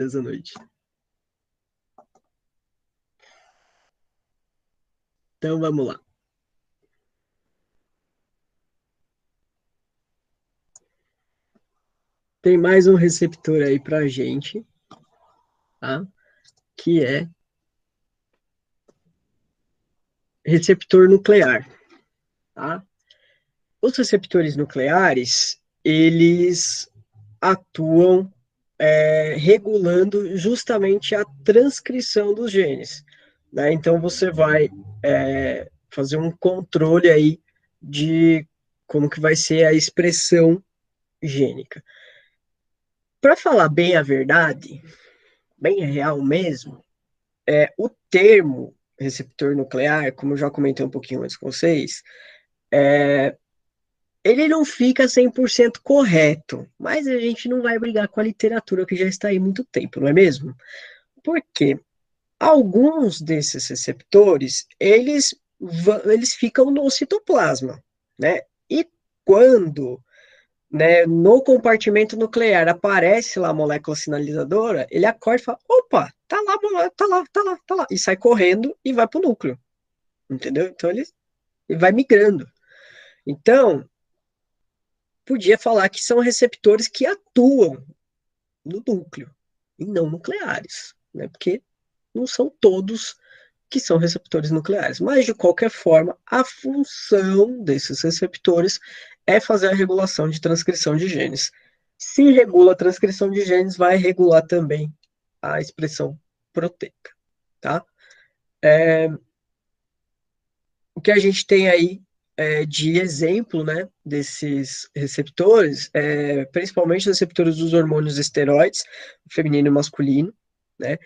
Dessa noite. Então vamos lá. Tem mais um receptor aí pra gente, tá? Que é receptor nuclear, tá? Os receptores nucleares, eles atuam regulando justamente a transcrição dos genes, né? Então você vai fazer um controle aí de como que vai ser a expressão gênica. Para falar bem a verdade, bem real mesmo, o termo receptor nuclear, como eu já comentei um pouquinho antes com vocês, ele não fica 100% correto, mas a gente não vai brigar com a literatura que já está aí há muito tempo, não é mesmo? Porque alguns desses receptores, eles ficam no citoplasma, né? E quando, né, no compartimento nuclear aparece lá a molécula sinalizadora, ele acorda e fala, opa, tá lá, tá lá, tá lá, tá lá, e sai correndo e vai para o núcleo, entendeu? Então ele vai migrando. Então, podia falar que são receptores que atuam no núcleo e não nucleares, né? Porque não são todos que são receptores nucleares. Mas, de qualquer forma, a função desses receptores é fazer a regulação de transcrição de genes. Se regula a transcrição de genes, vai regular também a expressão proteica, tá? O que a gente tem aí de exemplo, né, desses receptores, principalmente os receptores dos hormônios esteroides, feminino e masculino, né?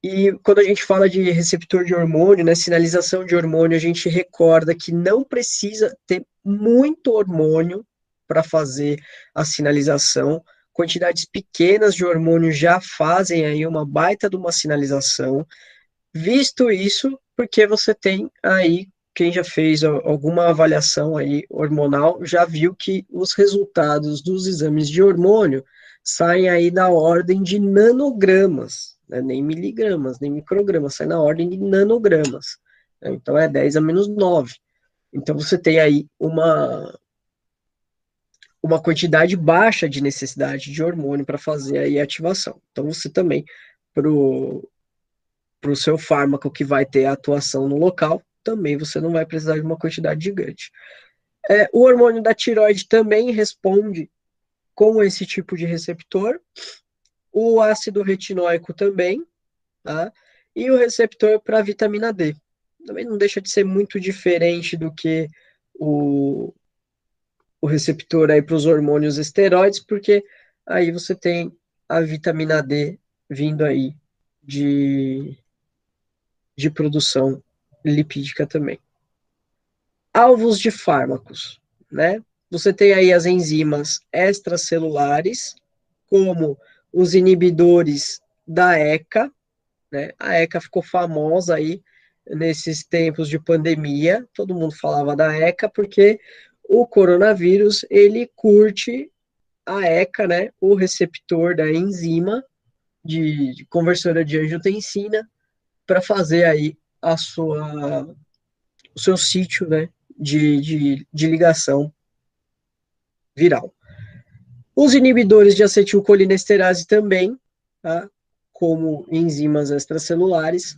E quando a gente fala de receptor de hormônio, né, sinalização de hormônio, a gente recorda que não precisa ter muito hormônio para fazer a sinalização. Quantidades pequenas de hormônio já fazem aí uma baita de uma sinalização. Visto isso, porque você tem aí, quem já fez alguma avaliação aí hormonal, já viu que os resultados dos exames de hormônio saem aí na ordem de nanogramas, né? Nem miligramas, nem microgramas, sai na ordem de nanogramas, né? Então é 10 a menos 9. Então você tem aí uma quantidade baixa de necessidade de hormônio para fazer aí a ativação. Então você também, para o seu fármaco que vai ter atuação no local, também você não vai precisar de uma quantidade gigante. O hormônio da tireoide também responde com esse tipo de receptor, o ácido retinóico também, tá? E o receptor para vitamina D. Também não deixa de ser muito diferente do que o, o receptor aí para os hormônios esteroides, porque aí você tem a vitamina D vindo aí de, de produção lipídica também. Alvos de fármacos, né? Você tem aí as enzimas extracelulares, como os inibidores da ECA, né? A ECA ficou famosa aí nesses tempos de pandemia, todo mundo falava da ECA porque o coronavírus, ele curte a ECA, né? O receptor da enzima de conversora de angiotensina para fazer aí o seu sítio, né, de ligação viral. Os inibidores de acetilcolinesterase também, tá? Como enzimas extracelulares.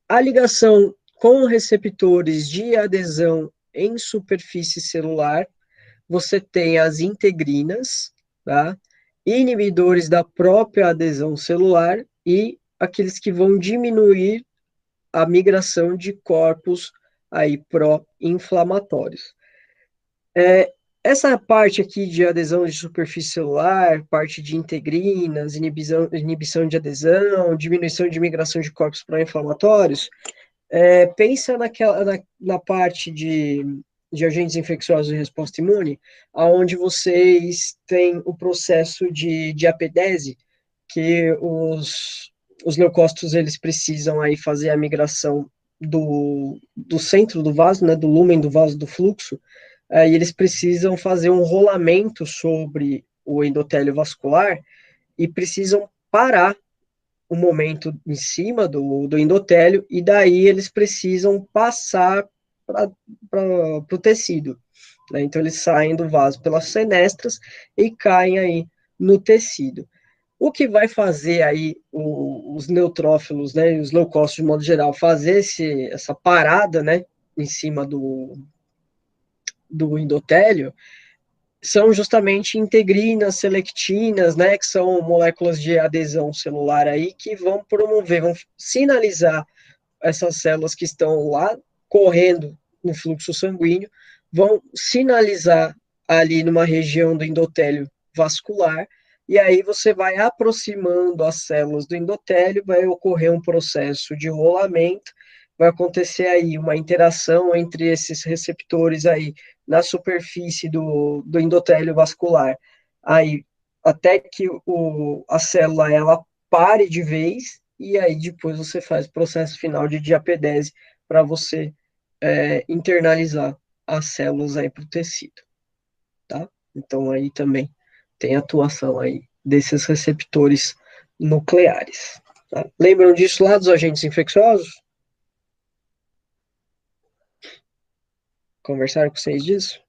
A ligação com receptores de adesão em superfície celular, você tem as integrinas, tá? Inibidores da própria adesão celular e aqueles que vão diminuir a migração de corpos aí pró-inflamatórios. Essa parte aqui de adesão de superfície celular, parte de integrinas, inibição de adesão, diminuição de migração de corpos pró-inflamatórios, pensa na parte de agentes infecciosos e resposta imune, onde vocês têm o processo de apedese, que os leucócitos eles precisam aí fazer a migração do centro do vaso, né, do lúmen do vaso do fluxo, e eles precisam fazer um rolamento sobre o endotélio vascular e precisam parar o momento em cima do endotélio, e daí eles precisam passar para o tecido, né? Então eles saem do vaso pelas fenestras e caem aí no tecido. O que vai fazer aí os neutrófilos, né, os leucócitos de modo geral, fazer essa parada, né, em cima do endotélio, são justamente integrinas, selectinas, né, que são moléculas de adesão celular aí, que vão promover, vão sinalizar essas células que estão lá correndo no fluxo sanguíneo, vão sinalizar ali numa região do endotélio vascular, e aí você vai aproximando as células do endotélio, vai ocorrer um processo de rolamento, vai acontecer aí uma interação entre esses receptores aí na superfície do endotélio vascular, aí até que a célula ela pare de vez, e aí depois você faz o processo final de diapedese para você internalizar as células aí para o tecido, tá? Então aí também tem atuação aí desses receptores nucleares. Tá? Lembram disso lá dos agentes infecciosos? Conversaram com vocês disso?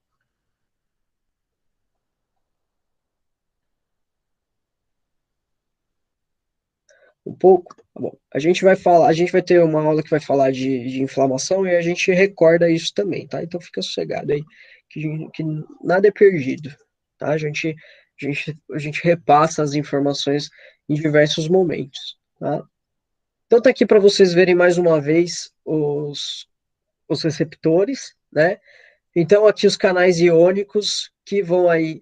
Um pouco? Tá bom. A gente vai falar, a gente vai ter uma aula que vai falar de inflamação e a gente recorda isso também, tá? Então fica sossegado aí, que nada é perdido, tá? A gente repassa as informações em diversos momentos, tá? Então tá aqui para vocês verem mais uma vez os receptores, né? Então aqui os canais iônicos que vão aí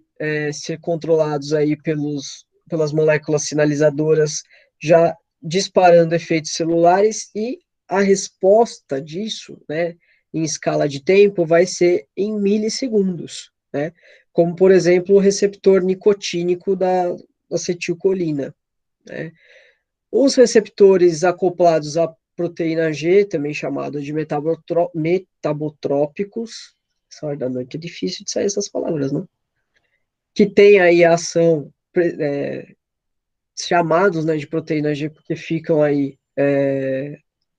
ser controlados aí pelas moléculas sinalizadoras já disparando efeitos celulares, e a resposta disso, né, em escala de tempo vai ser em milissegundos, né? Como por exemplo o receptor nicotínico da acetilcolina, né? Os receptores acoplados à proteína G, também chamado de metabotrópicos, essa hora da noite é difícil de sair essas palavras, não? Que tem aí a ação, chamados, né, de proteína G, porque ficam aí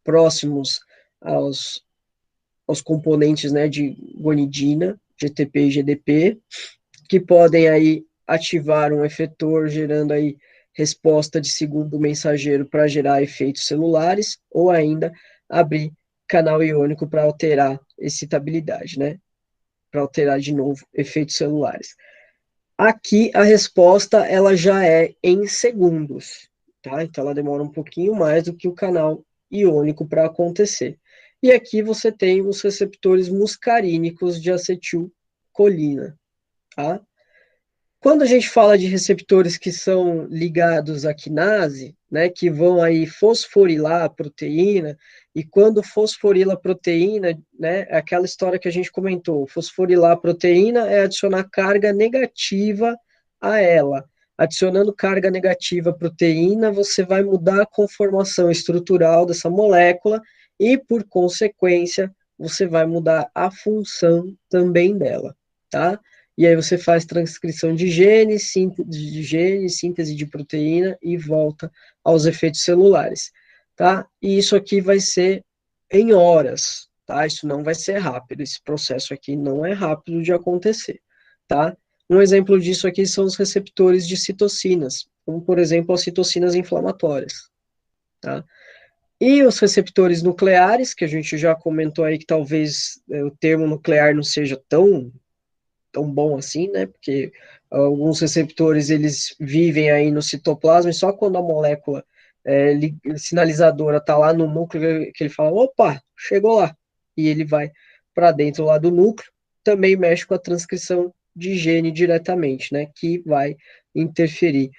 próximos aos, aos componentes, né, de guanidina, GTP e GDP, que podem aí ativar um efetor, gerando aí resposta de segundo mensageiro para gerar efeitos celulares, ou ainda abrir canal iônico para alterar excitabilidade, né? Para alterar de novo efeitos celulares. Aqui a resposta ela já é em segundos, tá? Então ela demora um pouquinho mais do que o canal iônico para acontecer. E aqui você tem os receptores muscarínicos de acetilcolina, tá? Quando a gente fala de receptores que são ligados à quinase, né, que vão aí fosforilar a proteína, e quando fosforila a proteína, né, é aquela história que a gente comentou, fosforilar a proteína é adicionar carga negativa a ela. Adicionando carga negativa à proteína, você vai mudar a conformação estrutural dessa molécula e, por consequência, você vai mudar a função também dela, tá? E aí você faz transcrição de genes, síntese de proteína e volta aos efeitos celulares, tá? E isso aqui vai ser em horas, tá? Isso não vai ser rápido, esse processo aqui não é rápido de acontecer, tá? Um exemplo disso aqui são os receptores de citocinas, como por exemplo as citocinas inflamatórias, tá? E os receptores nucleares, que a gente já comentou aí que talvez o termo nuclear não seja tão bom assim, né? Porque alguns receptores eles vivem aí no citoplasma e só quando a molécula sinalizadora está lá no núcleo que ele fala, opa, chegou lá, e ele vai para dentro lá do núcleo. Também mexe com a transcrição de gene diretamente, né? Que vai interferir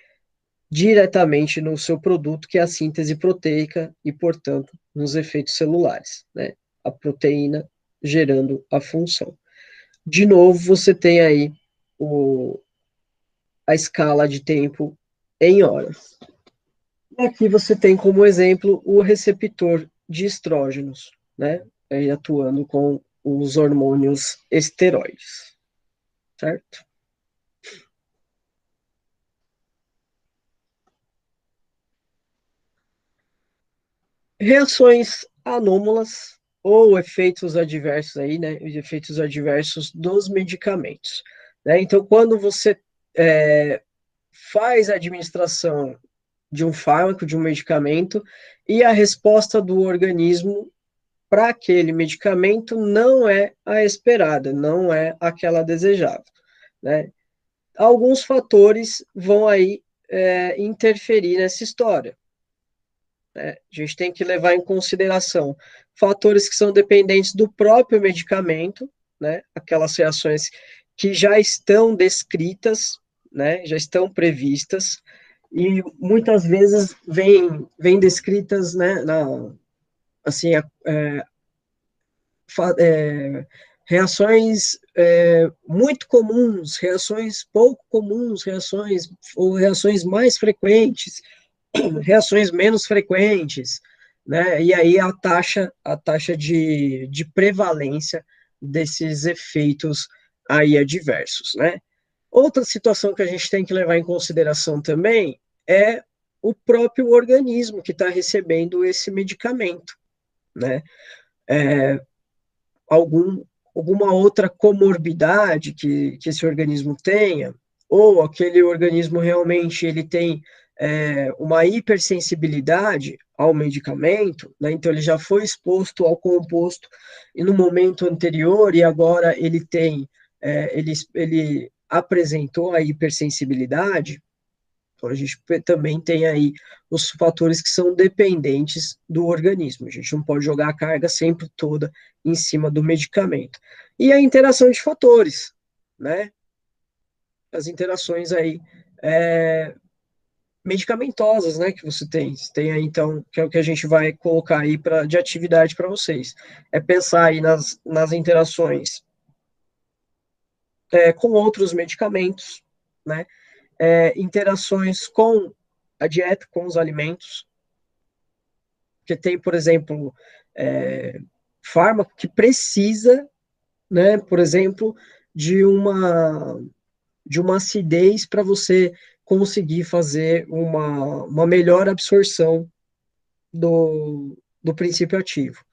diretamente no seu produto, que é a síntese proteica e, portanto, nos efeitos celulares, né? A proteína gerando a função. De novo, você tem aí a escala de tempo em horas. E aqui você tem como exemplo o receptor de estrógenos, né? Aí atuando com os hormônios esteroides, certo? Reações anômalas ou efeitos adversos aí, né? Os efeitos adversos dos medicamentos, né? Então, quando você é, faz a administração de um fármaco, de um medicamento, e a resposta do organismo para aquele medicamento não é a esperada, não é aquela desejada, né? Alguns fatores vão aí interferir nessa história, né? A gente tem que levar em consideração fatores que são dependentes do próprio medicamento, né? Aquelas reações que já estão descritas, né? Já estão previstas e muitas vezes vêm descritas, né? Assim, reações muito comuns, reações pouco comuns, reações ou reações mais frequentes, reações menos frequentes, né? E aí a taxa de prevalência desses efeitos aí adversos, né? Outra situação que a gente tem que levar em consideração também é o próprio organismo que está recebendo esse medicamento, né? Algum, alguma outra comorbidade que esse organismo tenha, ou aquele organismo realmente ele tem uma hipersensibilidade ao medicamento, né? Então ele já foi exposto ao composto e no momento anterior e agora ele tem, ele apresentou a hipersensibilidade, então, a gente também tem aí os fatores que são dependentes do organismo. A gente não pode jogar a carga sempre toda em cima do medicamento. E a interação de fatores, né? As interações aí é, medicamentosas, né? Que você tem. Você tem aí, então, que é o que a gente vai colocar aí de atividade para vocês. É pensar aí nas interações com outros medicamentos, né? Interações com a dieta, com os alimentos, que tem, por exemplo, é, fármaco que precisa, né, por exemplo, de uma acidez para você conseguir fazer uma melhor absorção do princípio ativo.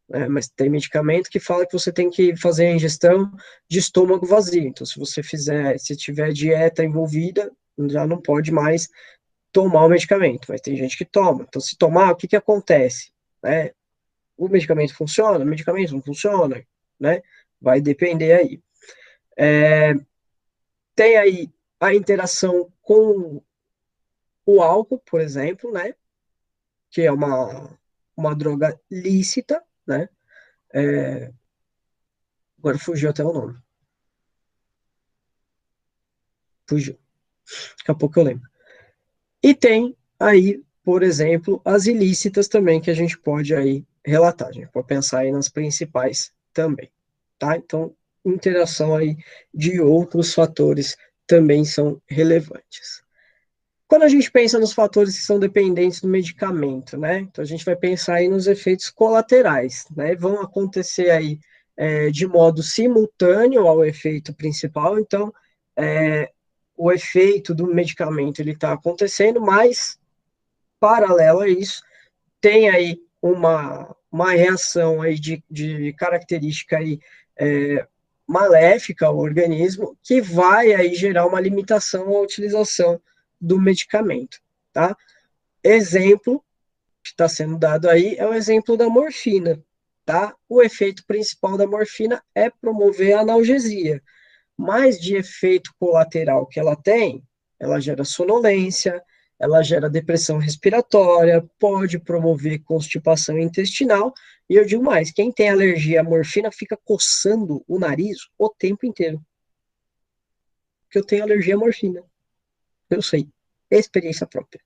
Né? Mas tem medicamento que fala que você tem que fazer a ingestão de estômago vazio. Então, se você fizer, se tiver dieta envolvida, já não pode mais tomar o medicamento. Mas tem gente que toma. Então, se tomar, o que que acontece? Né? O medicamento funciona, o medicamento não funciona, né? Vai depender aí. Tem aí a interação com o álcool, por exemplo, né? Que é uma droga lícita, né? Agora fugiu até o nome. Fugiu. Daqui a pouco eu lembro. E tem aí, por exemplo, as ilícitas também que a gente pode aí relatar. A gente pode pensar aí nas principais também, tá? Então, interação aí de outros fatores também são relevantes. Quando a gente pensa nos fatores que são dependentes do medicamento, né? Então a gente vai pensar aí nos efeitos colaterais, né? Vão acontecer aí de modo simultâneo ao efeito principal. Então, é, o efeito do medicamento ele está acontecendo, mas paralelo a isso tem aí uma reação aí de característica aí maléfica ao organismo que vai aí gerar uma limitação à utilização do medicamento, tá? Exemplo que está sendo dado aí é o exemplo da morfina, tá? O efeito principal da morfina é promover a analgesia, mas de efeito colateral que ela tem, ela gera sonolência, ela gera depressão respiratória, pode promover constipação intestinal, e eu digo mais, quem tem alergia à morfina fica coçando o nariz o tempo inteiro, porque eu tenho alergia à morfina, eu sei, é experiência própria.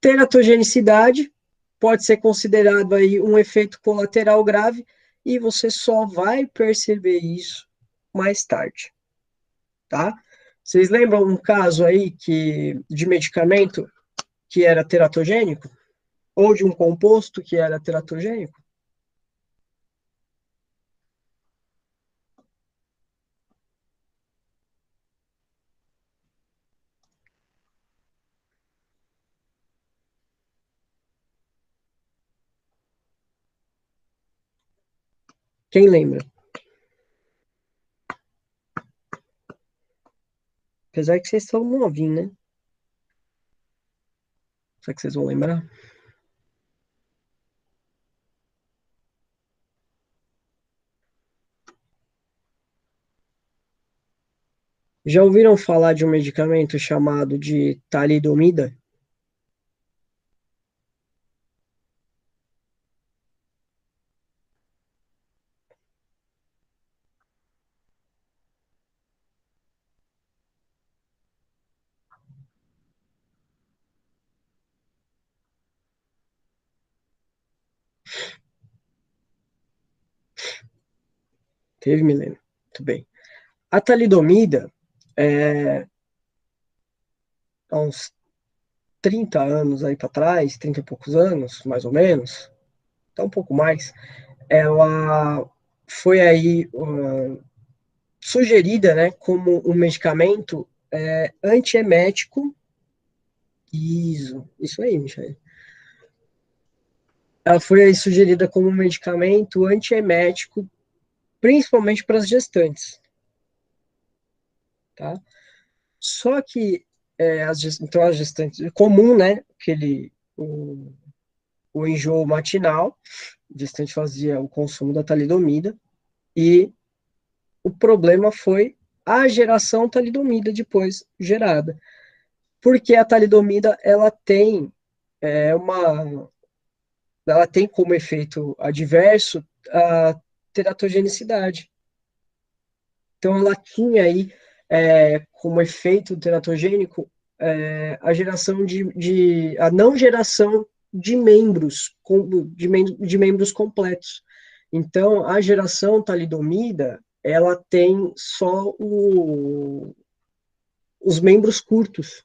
Teratogenicidade pode ser considerado aí um efeito colateral grave e você só vai perceber isso mais tarde, tá? Vocês lembram um caso aí de medicamento que era teratogênico? Ou de um composto que era teratogênico? Quem lembra? Apesar que vocês são novinhos, né? Será que vocês vão lembrar? Já ouviram falar de um medicamento chamado de talidomida? Teve, me lembro. Muito bem. A talidomida, há uns 30 anos aí para trás, 30 e poucos anos, mais ou menos, até um pouco mais, ela foi aí sugerida, né, como um medicamento antiemético. Isso aí, Michel. Ela foi aí sugerida como um medicamento antiemético, principalmente para as gestantes, tá? Só que então as gestantes, é comum, né, o enjoo matinal, a gestante fazia o consumo da talidomida, e o problema foi a geração talidomida depois gerada. Porque a talidomida, uma, ela tem como efeito adverso a teratogenicidade. Então, ela tinha aí como efeito teratogênico a não geração de membros, de membros completos. Então, a geração talidomida, ela tem só os membros curtos,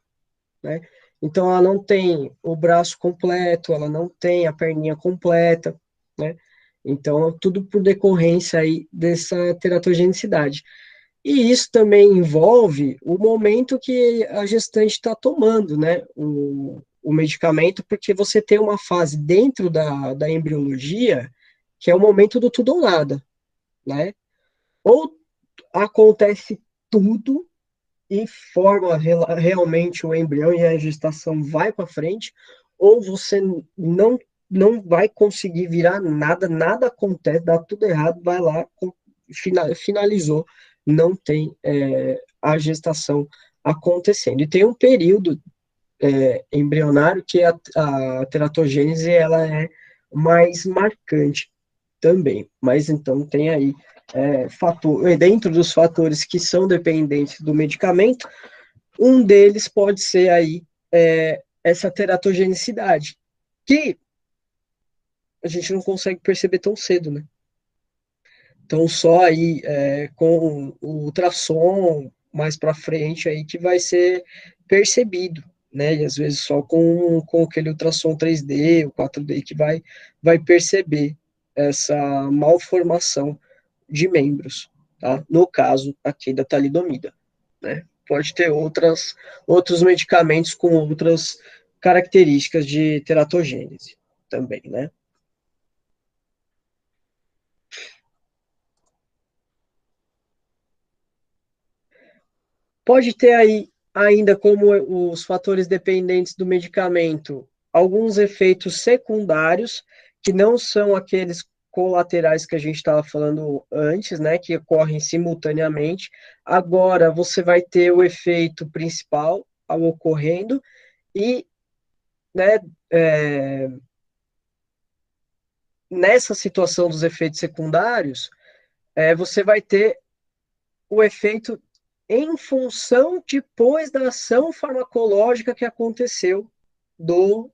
né? Então, ela não tem o braço completo, ela não tem a perninha completa, né? Então, tudo por decorrência aí dessa teratogenicidade. E isso também envolve o momento que a gestante está tomando, né, o medicamento, porque você tem uma fase dentro da embriologia que é o momento do tudo ou nada, né? Ou acontece tudo e forma realmente o embrião e a gestação vai para frente, ou você não não vai conseguir virar nada, nada acontece, dá tudo errado, vai lá, finalizou, não tem a gestação acontecendo. E tem um período embrionário que a teratogênese ela é mais marcante também. Mas então tem aí dentro dos fatores que são dependentes do medicamento, um deles pode ser aí essa teratogenicidade, que a gente não consegue perceber tão cedo, né? Então só aí com o ultrassom mais para frente aí que vai ser percebido, né? E às vezes só com aquele ultrassom 3D, o 4D que vai perceber essa malformação de membros, tá? No caso aqui da talidomida, né? Pode ter outros medicamentos com outras características de teratogênese também, né? Pode ter aí, ainda como os fatores dependentes do medicamento, alguns efeitos secundários, que não são aqueles colaterais que a gente estava falando antes, né, que ocorrem simultaneamente. Agora você vai ter o efeito principal ao ocorrendo e, né, é, nessa situação dos efeitos secundários, você vai ter o efeito em função depois da ação farmacológica que aconteceu do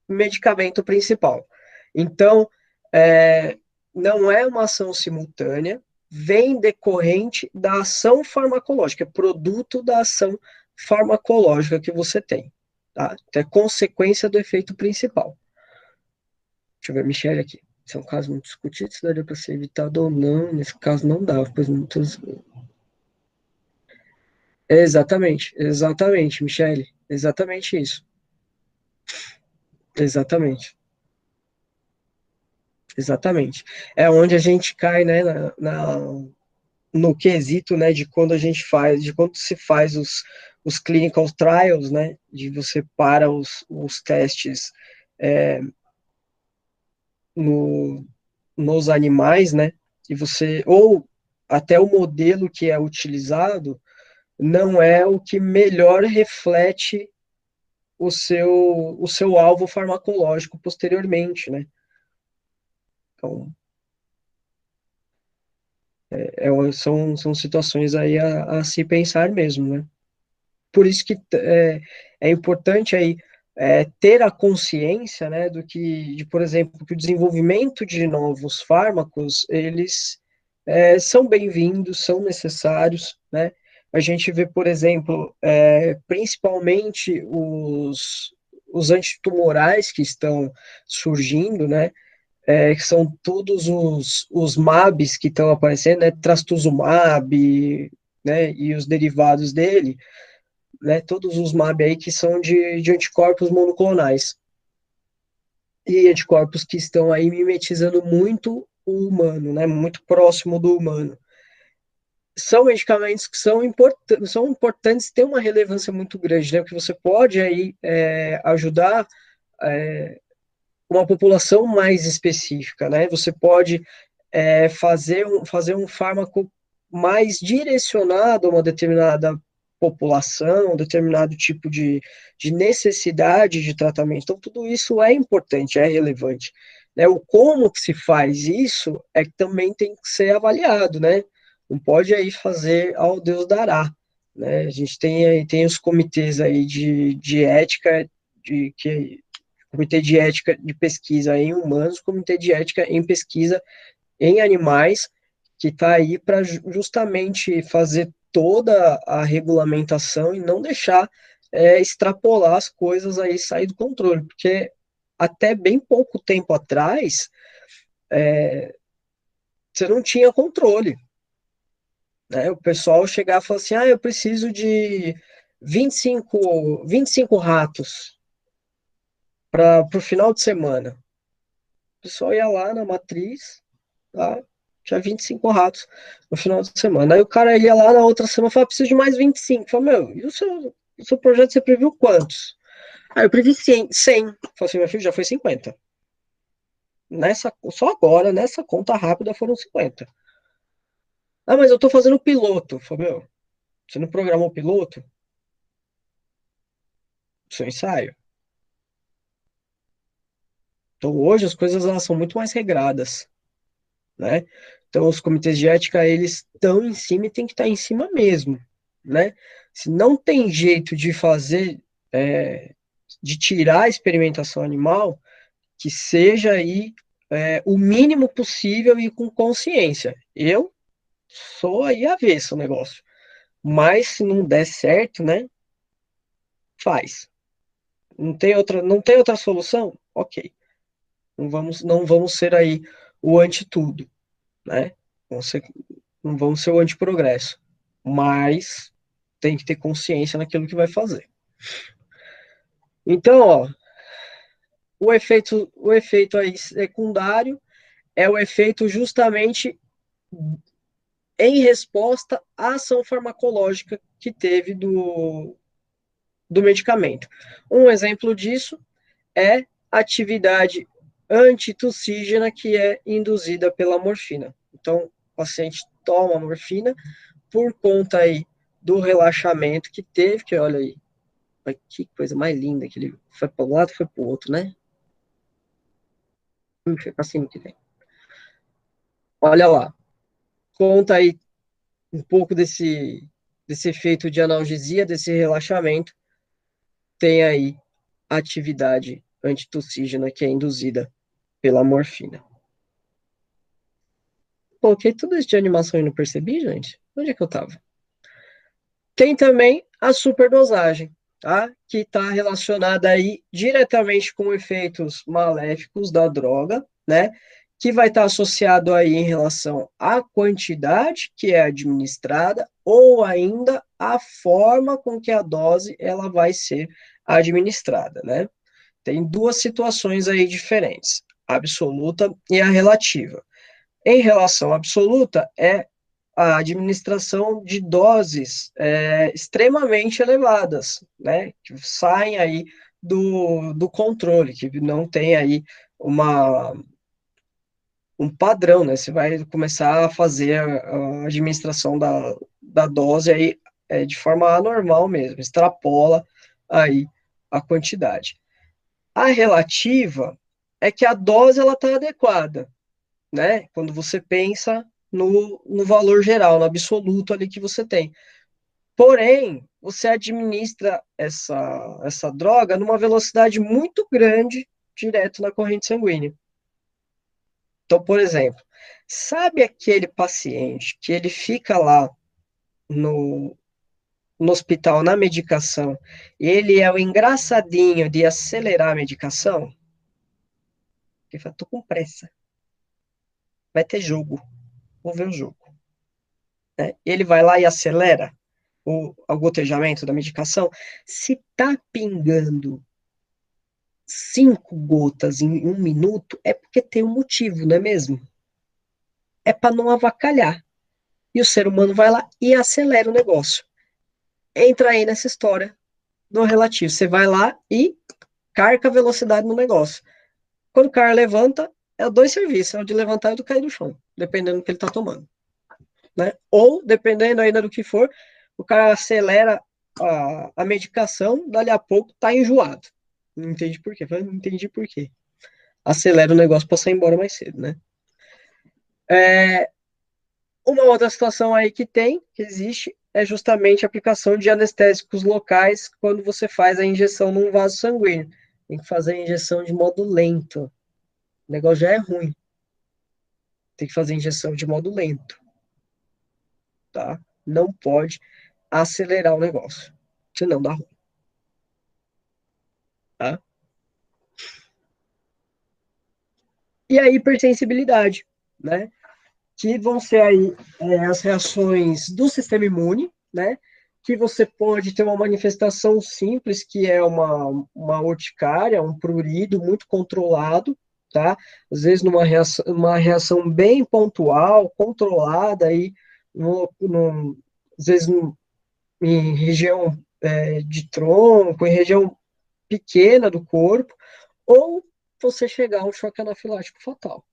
medicamento principal. Então, é, não é uma ação simultânea, vem decorrente da ação farmacológica, é produto da ação farmacológica que você tem. Tá? Então, é consequência do efeito principal. Deixa eu ver, Michele aqui. Esse é um caso muito discutido, se daria para ser evitado ou não. Nesse caso, não dá, pois muitos. Exatamente, Michele. Exatamente isso. Exatamente. exatamente. É onde a gente cai, né, no quesito, né, de quando a gente faz, de quando se faz os clinical trials, né, de você para os testes é, no, nos animais, né, e você, ou até o modelo que é utilizado não é o que melhor reflete o seu alvo farmacológico posteriormente, né? Então, são situações aí a se pensar mesmo, né? Por isso que é importante aí ter a consciência, né, por exemplo, que o desenvolvimento de novos fármacos, eles são bem-vindos, são necessários, né? A gente vê, por exemplo, principalmente os antitumorais que estão surgindo, né? Que são todos os MABs que estão aparecendo, né? Trastuzumab, né? E os derivados dele, né? Todos os MAB aí que são de anticorpos monoclonais. E anticorpos que estão aí mimetizando muito o humano, né? Muito próximo do humano. São medicamentos que são importantes, têm uma relevância muito grande, né? Porque você pode aí ajudar uma população mais específica, né? Você pode fazer um fármaco mais direcionado a uma determinada população, um determinado tipo de necessidade de tratamento. Então, tudo isso é importante, é relevante. Né? O como que se faz isso é que também tem que ser avaliado, né? Não pode aí fazer ao Deus dará. Né? A gente tem os comitês aí de ética, comitê de ética de pesquisa em humanos, comitê de ética em pesquisa em animais, que está aí para justamente fazer toda a regulamentação e não deixar extrapolar as coisas aí, sair do controle, porque até bem pouco tempo atrás você não tinha controle, né? O pessoal chegava e falava assim, eu preciso de 25 ratos para o final de semana. O pessoal ia lá na matriz, tá? Tinha 25 ratos no final de semana. Aí o cara ia lá na outra semana e falava, preciso de mais 25. Falei, meu, e o seu projeto você previu quantos? Aí eu previ 100. Falei assim, meu filho, já foi 50. Só agora, nessa conta rápida, foram 50. Ah, mas eu tô fazendo piloto. Falei, meu, você não programou o piloto? Seu ensaio? Então hoje as coisas elas são muito mais regradas, né? Então os comitês de ética, eles estão em cima e tem que estar em cima mesmo, né? Se não tem jeito de fazer, de tirar a experimentação animal, que seja aí o mínimo possível e com consciência. Eu sou aí avesso o negócio. Mas se não der certo, né? Faz. Não tem outra solução? Ok. Não vamos ser aí o anti-tudo, né? Vamos ser, não vamos ser o anti-progresso. Mas tem que ter consciência naquilo que vai fazer. Então, ó, o efeito aí secundário é o efeito justamente em resposta à ação farmacológica que teve do medicamento. Um exemplo disso é a atividade antitussígena que é induzida pela morfina. Então, o paciente toma morfina por conta aí do relaxamento que teve, que olha aí, que coisa mais linda, que ele foi para um lado, foi para o outro, né? Fica assim que vem. Olha lá, conta aí um pouco desse efeito de analgesia, desse relaxamento, tem aí a atividade antitussígena que é induzida pela morfina. Coloquei tudo isso de animação e não percebi, gente? Onde é que eu tava? Tem também a superdosagem, tá? Que está relacionada aí diretamente com efeitos maléficos da droga, né? Que vai estar associado aí em relação à quantidade que é administrada ou ainda a forma com que a dose ela vai ser administrada, né? Tem duas situações aí diferentes. absoluta e a relativa. Em relação à absoluta, é a administração de doses extremamente elevadas, né, que saem aí do controle, que não tem aí uma, um padrão, né, você vai começar a fazer a administração da dose aí de forma anormal mesmo, extrapola aí a quantidade. A relativa é que a dose ela está adequada, né? Quando você pensa no valor geral, no absoluto ali que você tem. Porém, você administra essa droga numa velocidade muito grande direto na corrente sanguínea. Então, por exemplo, sabe aquele paciente que ele fica lá no, no hospital na medicação e ele é o engraçadinho de acelerar a medicação? Ele fala, tô com pressa, vai ter jogo, vou ver o jogo. Né? Ele vai lá e acelera o gotejamento da medicação. Se tá pingando 5 gotas em 1 minuto, é porque tem um motivo, não é mesmo? É para não avacalhar. E o ser humano vai lá e acelera o negócio. Entra aí nessa história do relativo. Você vai lá e carca a velocidade no negócio. Quando o cara levanta, é dois serviços, é o de levantar e o do cair do chão, dependendo do que ele está tomando. Né? Ou, dependendo ainda do que for, o cara acelera a medicação, dali a pouco tá enjoado. Não entendi por quê. Não entendi por quê. Acelera o negócio para sair embora mais cedo, né? Uma outra situação aí que existe, é justamente a aplicação de anestésicos locais quando você faz a injeção num vaso sanguíneo. Tem que fazer a injeção de modo lento. O negócio já é ruim. Tem que fazer a injeção de modo lento, tá? Não pode acelerar o negócio, senão dá ruim, tá? E a hipersensibilidade, né? Que vão ser aí as reações do sistema imune, né? Que você pode ter uma manifestação simples, que é uma urticária, um prurido muito controlado, tá? Às vezes uma reação bem pontual, controlada aí, às vezes em região de tronco, em região pequena do corpo, ou você chegar a um choque anafilático fatal,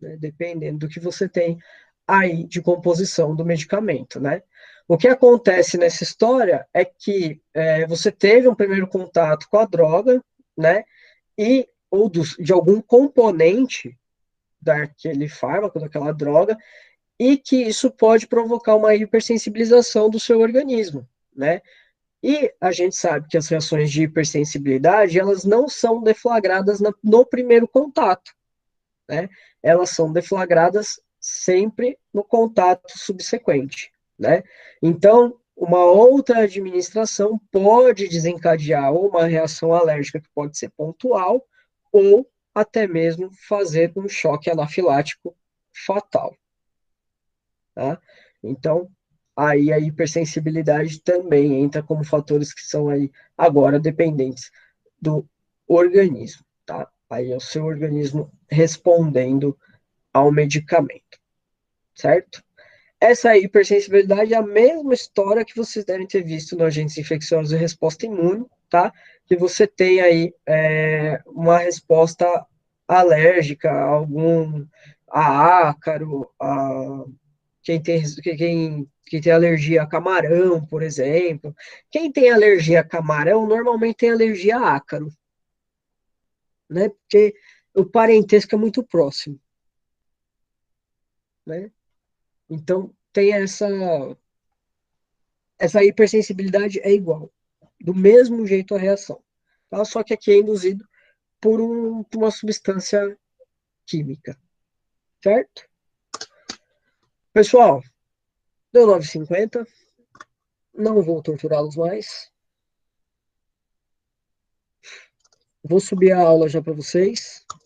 né, dependendo do que você tem aí de composição do medicamento, né? O que acontece nessa história é que você teve um primeiro contato com a droga, né? E ou de algum componente daquele fármaco, daquela droga, e que isso pode provocar uma hipersensibilização do seu organismo, né? E a gente sabe que as reações de hipersensibilidade, elas não são deflagradas no primeiro contato, né? Elas são deflagradas sempre no contato subsequente, né? Então, uma outra administração pode desencadear ou uma reação alérgica que pode ser pontual ou até mesmo fazer um choque anafilático fatal, tá? Então, aí a hipersensibilidade também entra como fatores que são aí agora dependentes do organismo, tá? Aí é o seu organismo respondendo ao medicamento, certo? Essa hipersensibilidade é a mesma história que vocês devem ter visto no agentes infecciosos e resposta imune, tá? Que você tem aí uma resposta alérgica a a ácaro, quem tem alergia a camarão, por exemplo. Quem tem alergia a camarão normalmente tem alergia a ácaro, né? Porque o parentesco é muito próximo, né? Então tem essa hipersensibilidade é igual, do mesmo jeito a reação, tá? Só que aqui é induzido por uma substância química, certo? Pessoal, deu 9h50, não vou torturá-los mais. Vou subir a aula já para vocês.